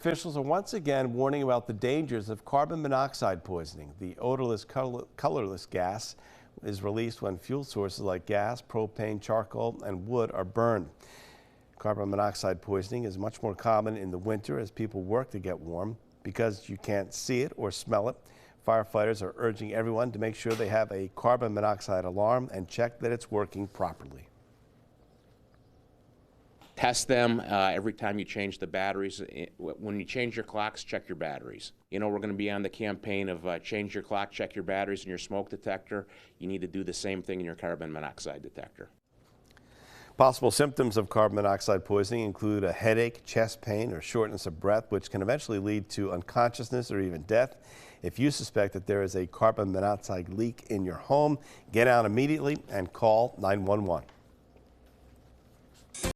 Officials are once again warning about the dangers of carbon monoxide poisoning. The odorless, colorless gas is released when fuel sources like gas, propane, charcoal, and wood are burned. Carbon monoxide poisoning is much more common in the winter as people work to get warm. Because you can't see it or smell it, firefighters are urging everyone to make sure they have a carbon monoxide alarm and check that it's working properly. Test them every time you change the batteries. When you change your clocks, check your batteries. You know, we're going to be on the campaign of change your clock, check your batteries in your smoke detector. You need to do the same thing in your carbon monoxide detector. Possible symptoms of carbon monoxide poisoning include a headache, chest pain, or shortness of breath, which can eventually lead to unconsciousness or even death. If you suspect that there is a carbon monoxide leak in your home, get out immediately and call 911.